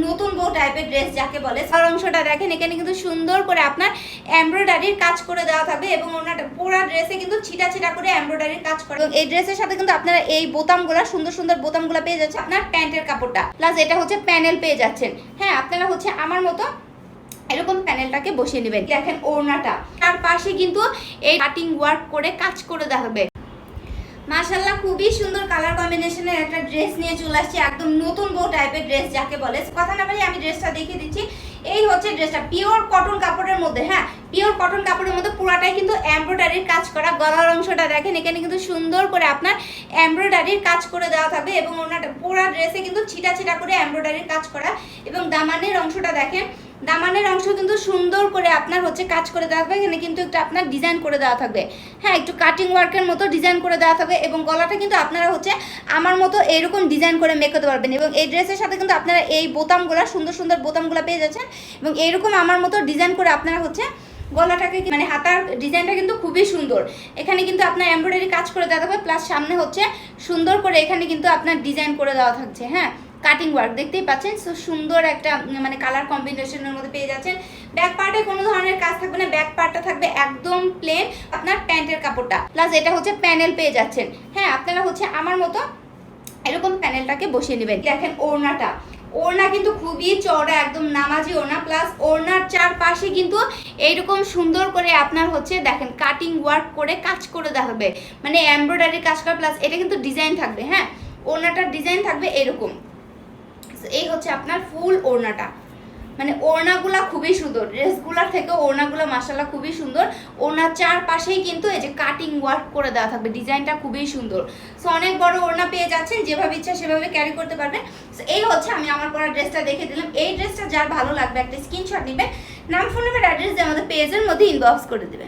নতুন বউ টাইপের ড্রেস যাকে বলে। সার অংশটা দেখেন, এখানে কিন্তু সুন্দর করে আপনার এমব্রয়ডারির কাজ করে দেওয়া থাকবে এবং ওনাটা পুরো ড্রেসে কিন্তু ছিটা ছিটা করে এমব্রয়ডারির কাজ করে। এবং এই ড্রেসের সাথে কিন্তু আপনারা এই বোতামগুলা সুন্দর সুন্দর বোতামগুলা পেয়ে যাচ্ছেন আপনার প্যান্টের কাপড়টা, প্লাস এটা হচ্ছে প্যানেল পেয়ে যাচ্ছেন। হ্যাঁ, আপনারা হচ্ছে আমার মতো এরকম প্যানেলটাকে বসিয়ে নেবেন। দেখেন ওড়নাটা, তার পাশে কিন্তু এই কাটিং ওয়ার্ক করে কাজ করে দেখাবে। মাশাআল্লাহ, খুবই সুন্দর কালার কম্বিনেশনের একটা ড্রেস নিয়ে চলে আসছে, একদম নতুন বউ টাইপের ড্রেস যাকে বলে। কথা না বলে আমি ড্রেসটা দেখিয়ে দিচ্ছি। এই হচ্ছে ড্রেসটা, পিওর কটন কাপড়ের মধ্যে। হ্যাঁ, পিওর কটন কাপড়ের মধ্যে পুরাটাই কিন্তু এমব্রয়ডারির কাজ করা। গলার অংশটা দেখেন, এখানে কিন্তু সুন্দর করে আপনার এমব্রয়ডারির কাজ করে দেওয়া থাকবে এবং ওনাটা পুরা ড্রেসে কিন্তু ছিটা ছিটা করে এমব্রয়ডারির কাজ করা। এবং দামানের অংশটা দেখেন, দামানের অংশ কিন্তু সুন্দর করে আপনার হচ্ছে কাজ করে দেওয়া থাকবে। এখানে কিন্তু একটু আপনার ডিজাইন করে দেওয়া থাকবে। হ্যাঁ, একটু কাটিং ওয়ার্কের মতো ডিজাইন করে দেওয়া থাকবে এবং গলাটা কিন্তু আপনারা হচ্ছে আমার মতো এরকম ডিজাইন করে মেক করতে পারবেন। এবং এই ড্রেসের সাথে কিন্তু আপনারা এই বোতামগুলো সুন্দর সুন্দর বোতামগুলো পেয়ে যাচ্ছেন এবং এইরকম আমার মতো ডিজাইন করে আপনারা হচ্ছে গলাটাকে মানে হাতার ডিজাইনটা কিন্তু খুবই সুন্দর। এখানে কিন্তু আপনার এমব্রয়ডারি কাজ করে দেওয়া থাকবে, প্লাস সামনে হচ্ছে সুন্দর করে এখানে কিন্তু আপনার ডিজাইন করে দেওয়া থাকছে। হ্যাঁ, কাটিং ওয়ার্ক দেখতেই পাচ্ছেন, সো সুন্দর একটা মানে কালার কম্বিনেশনের মধ্যে পেয়ে যাচ্ছেন। ব্যাক পার্টে কোনো ধরনের কাজ থাকবে না, ব্যাক পার্টটা থাকবে একদম প্লেন আপনার প্যান্টের কাপড়টা, প্লাস এটা হচ্ছে প্যানেল পেয়ে যাচ্ছেন। হ্যাঁ, আপনারা হচ্ছে আমার মতো এরকম প্যানেলটাকে বসিয়ে নেবেন। দেখেন ওড়নাটা, ওড়না কিন্তু খুবই চওড়া, একদম নামাজি ওড়না, প্লাস ওড়নার চারপাশে কিন্তু এইরকম সুন্দর করে আপনার হচ্ছে দেখেন কাটিং ওয়ার্ক করে কাজ করে দেখাবে, মানে এমব্রয়ডারি কাজ করা, প্লাস এটা কিন্তু ডিজাইন থাকবে। হ্যাঁ, ওড়নাটার ডিজাইন থাকবে এরকম। এই হচ্ছে আপনার ফুল ওড়নাটা, মানে ওড়নাগুলা খুবই সুন্দর, ড্রেসগুলার থেকে ওড়নাগুলা মাশাআল্লাহ খুবই সুন্দর। ওড়নার চারপাশেই কিন্তু এই যে কাটিং ওয়ার্ক করে দেওয়া থাকবে, ডিজাইনটা খুবই সুন্দর। সো অনেক বড় ওড়না পেয়ে যাচ্ছেন, যেভাবে ইচ্ছা সেভাবে ক্যারি করতে পারবেন। সো এই হচ্ছে আমি আমার পরা ড্রেসটা দেখে দিলাম। এই ড্রেসটা যার ভালো লাগবে একটা স্ক্রিনশট নেবেন, নাম, ফোন নাম্বার, অ্যাড্রেস দিয়ে আমাদের পেজের মধ্যে ইনবক্স করে দেবেন।